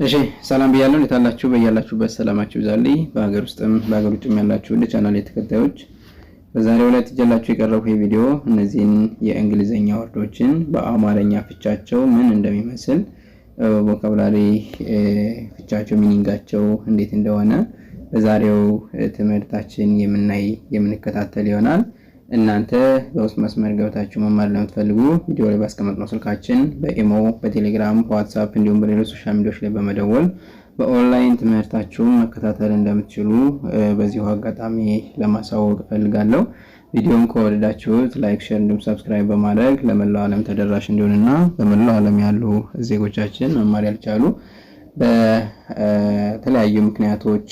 እሺ ሰላም ብያለሁ። እንዴት አላችሁ? በያላችሁበት ሰላማችሁ ይብዛልኝ። በሀገር ውስጥም በሀገር ውጭም ያላችሁ እንደ ቻናሌ ተከታዮች በዛሬው ዕለት ይዤላችሁ የቀረብኩት ቪዲዮ እነዚህን የእንግሊዘኛ ወርዶችን በአማርኛ ፍቻቸው ምን እንደሚመስል ቮካብላሪ ፍቻቸው ሚኒንጋቸው እንዴት እንደሆነ በዛሬው ትምህርታችን የምንከታተል ይሆናል። እናንተ በውስጥ መስመር ገብታችሁ መማር ለምትፈልጉ ቪዲዮ ላይ ባስቀመጥነው ስልካችን በኢሞ፣ በቴሌግራም፣ በዋትስአፕ እንዲሁም በሌሎች ሶሻል ሚዲያዎች ላይ በመደወል በኦንላይን ትምህርታችሁን መከታተል እንደምትችሉ በዚሁ አጋጣሚ ለማሳወቅ እፈልጋለሁ። ቪዲዮውን ከወደዳችሁት ላይክ፣ ሼር እንዲሁም ሰብስክራይብ በማድረግ ለመላው ዓለም ተደራሽ እንዲሆንና በመላው ዓለም ያሉ ዜጎቻችን መማር ያልቻሉ በተለያዩ ምክንያቶች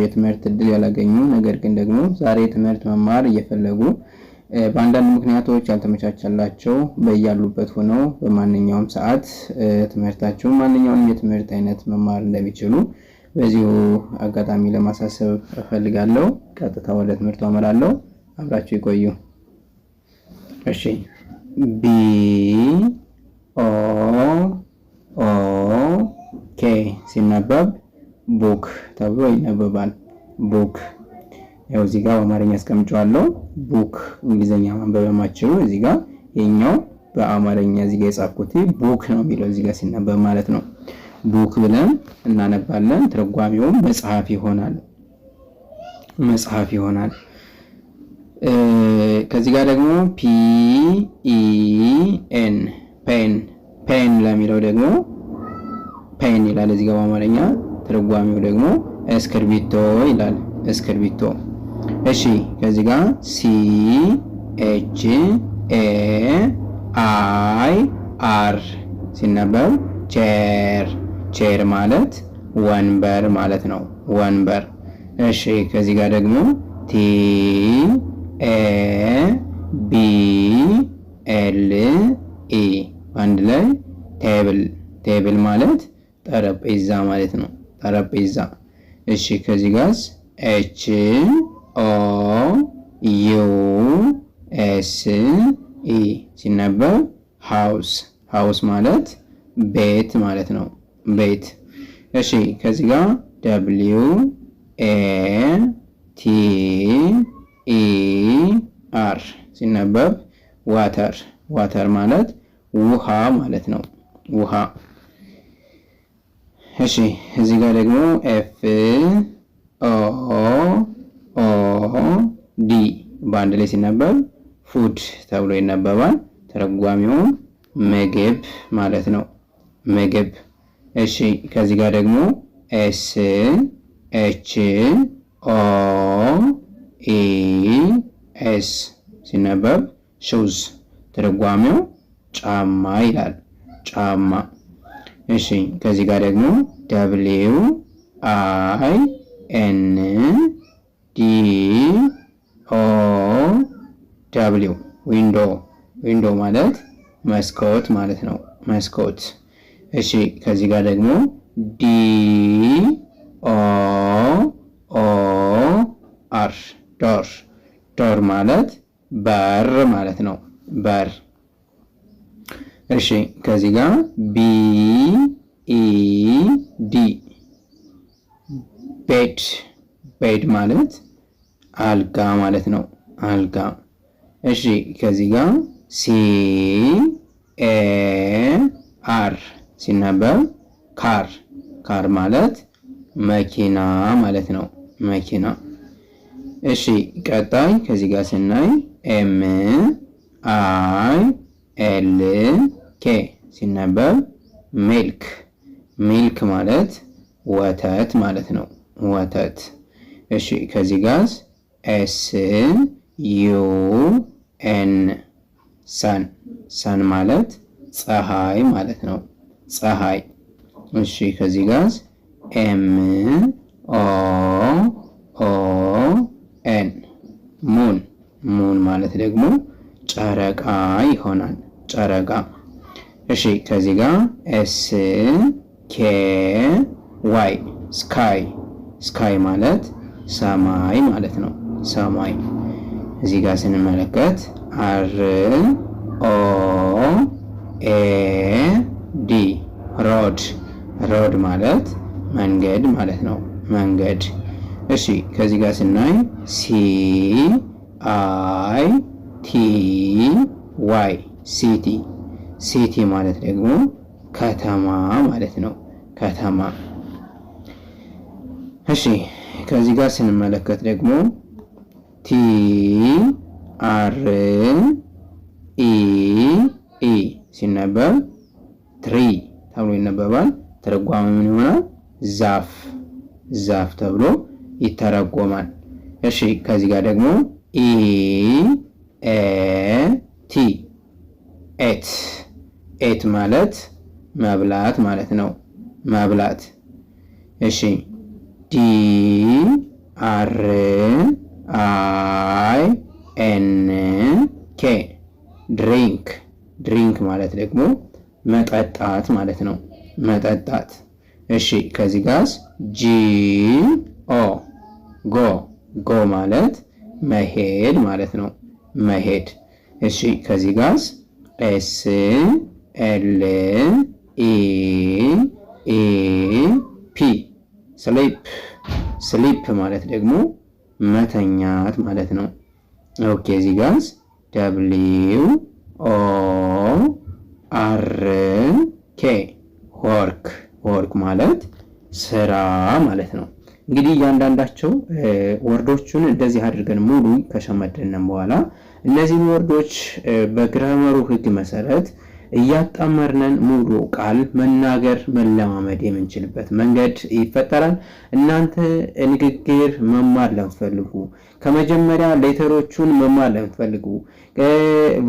የትምህርት እድል ያላገኙ ነገር ግን ደግሞ ዛሬ ትምህርት መማር እየፈለጉ በአንዳንድ ምክንያቶች ያልተመቻቸላቸው በያሉበት ሆነው በማንኛውም ሰዓት ትምህርታቸውን ማንኛውንም የትምህርት አይነት መማር እንደሚችሉ በዚሁ አጋጣሚ ለማሳሰብ እፈልጋለሁ። ቀጥታ ወደ ትምህርቱ አመራለሁ። አብራችሁ ይቆዩ። እሺ ቢ ኦ ኦ ኬ ሲነበብ ቡክ ተብሎ ይነበባል። ቡክ ያው እዚህ ጋር በአማርኛ አስቀምጫለሁ። ቡክ እንግሊዘኛ ማንበብ የማትችሉ እዚህ ጋር የኛው በአማርኛ እዚህ ጋር የጻፍኩት ቡክ ነው የሚለው እዚህ ጋር ሲነበብ ማለት ነው። ቡክ ብለን እናነባለን። ትርጓሜውም መጽሐፍ ይሆናል። መጽሐፍ ይሆናል። ከዚህ ጋር ደግሞ ፒ ኢ ኤን ፔን ፔን ለሚለው ደግሞ ፔን ይላል እዚህ ጋር በአማርኛ። ትርጓሜው ደግሞ እስክርቢቶ ይላል። እስክርቢቶ። እሺ ከዚህ ጋር ሲ ኤች ኤ አይ አር ሲነበብ ቼር ቼር ማለት ወንበር ማለት ነው። ወንበር። እሺ ከዚህ ጋር ደግሞ ቲ ኤ ቢ ኤል ኢ አንድ ላይ ቴብል ቴብል ማለት ጠረጴዛ ማለት ነው። ጠረጴዛ። እሺ ከዚህ ጋር ኤች ኦ ዩ ኤስ ኢ ሲነበብ ሃውስ ሃውስ ማለት ቤት ማለት ነው። ቤት። እሺ ከዚህ ጋር ደብሊው ኤ ቲ ኢ አር ሲነበብ ዋተር ዋተር ማለት ውሃ ማለት ነው። ውሃ። እሺ እዚህ ጋር ደግሞ ኤፍ ኦ ኦ ዲ በአንድ ላይ ሲነበብ ፉድ ተብሎ ይነበባል። ተረጓሚውም ምግብ ማለት ነው። ምግብ። እሺ ከዚህ ጋር ደግሞ ኤስ ኤች ኦ ኢ ኤስ ሲነበብ ሹዝ ተረጓሚው ጫማ ይላል። ጫማ። እሺ ከዚህ ጋር ደግሞ ደብሊው አይ ኤን ዲ ኦ ደብሊው ዊንዶ ዊንዶ ማለት መስኮት ማለት ነው። መስኮት። እሺ ከዚህ ጋር ደግሞ ዲ ኦ ኦ አር ዶር ዶር ማለት በር ማለት ነው። በር። እሺ ከዚህ ጋር ቢ ኢ ዲ ቤድ ቤድ ማለት አልጋ ማለት ነው። አልጋ። እሺ ከዚህ ጋር ሲ ኤ አር ሲነበብ ካር ካር ማለት መኪና ማለት ነው። መኪና። እሺ ቀጣይ ከዚህ ጋር ስናይ ኤም አይ ኤል ኬ ሲነበብ ሚልክ ሚልክ ማለት ወተት ማለት ነው። ወተት። እሺ ከዚህ ጋር ኤስ ዩ ኤን ሰን ሰን ማለት ፀሐይ ማለት ነው። ፀሐይ። እሺ ከዚህ ጋር ኤም ኦ ኦ ኤን ሙን ሙን ማለት ደግሞ ጨረቃ ይሆናል። ጨረቃ። እሺ ከዚህ ጋር ኤስ ኬ ዋይ ስካይ ስካይ ማለት ሰማይ ማለት ነው። ሰማይ። እዚህ ጋር ስንመለከት አር ኦ ኤ ዲ ሮድ ሮድ ማለት መንገድ ማለት ነው። መንገድ። እሺ ከዚህ ጋር ስናይ CITY ሲቲ። ሲቲ ማለት ደግሞ ከተማ ማለት ነው። ከተማ። እሺ ከዚህ ጋር ስንመለከት ደግሞ TREE ሲነበብ ትሪ ተብሎ ይነበባል። ተረጓሚ ምን ይሆናል? ዛፍ። ዛፍ ተብሎ ይተረጎማል። እሺ ከዚህ ጋር ደግሞ EAT ኤት ማለት መብላት ማለት ነው። መብላት። እሺ DRINK ድሪንክ ማለት ደግሞ መጠጣት ማለት ነው። መጠጣት። እሺ ከዚህ ጋር ጎ ማለት መሄድ ማለት ነው። መሄድ። እሺ ከዚህ ጋር SLEEP ስሊፕ ማለት ደግሞ መተኛት ማለት ነው። ኦኬ እዚህ ጋር WORK ወርክ ማለት ስራ ማለት ነው። እንግዲህ እያንዳንዳቸው ወርዶቹን እንደዚህ አድርገን ሙሉ ከሸመደንን በኋላ እነዚህን ወርዶች በግራመሩ ሕግ መሰረት እያጣመርነን ሙሉ ቃል መናገር መለማመድ የምንችልበት መንገድ ይፈጠራል። እናንተ ንግግር መማር ለምትፈልጉ፣ ከመጀመሪያ ሌተሮቹን መማር ለምትፈልጉ፣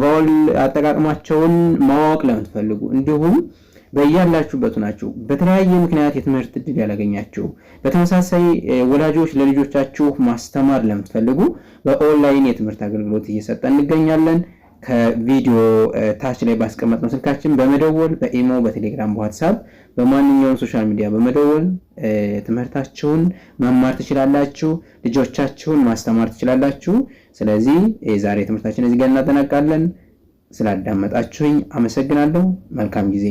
ቫውል አጠቃቀማቸውን ማወቅ ለምትፈልጉ፣ እንዲሁም በያላችሁበት ናችሁ በተለያየ ምክንያት የትምህርት ዕድል ያላገኛችሁ፣ በተመሳሳይ ወላጆች ለልጆቻችሁ ማስተማር ለምትፈልጉ በኦንላይን የትምህርት አገልግሎት እየሰጠን እንገኛለን። ከቪዲዮ ታች ላይ ባስቀመጥነው ስልካችን በመደወል በኢሞ፣ በቴሌግራም፣ በዋትስአፕ በማንኛውም ሶሻል ሚዲያ በመደወል ትምህርታችሁን መማር ትችላላችሁ። ልጆቻችሁን ማስተማር ትችላላችሁ። ስለዚህ የዛሬ ትምህርታችን እዚህ ጋር እናጠናቃለን። ስላዳመጣችሁኝ አመሰግናለሁ። መልካም ጊዜ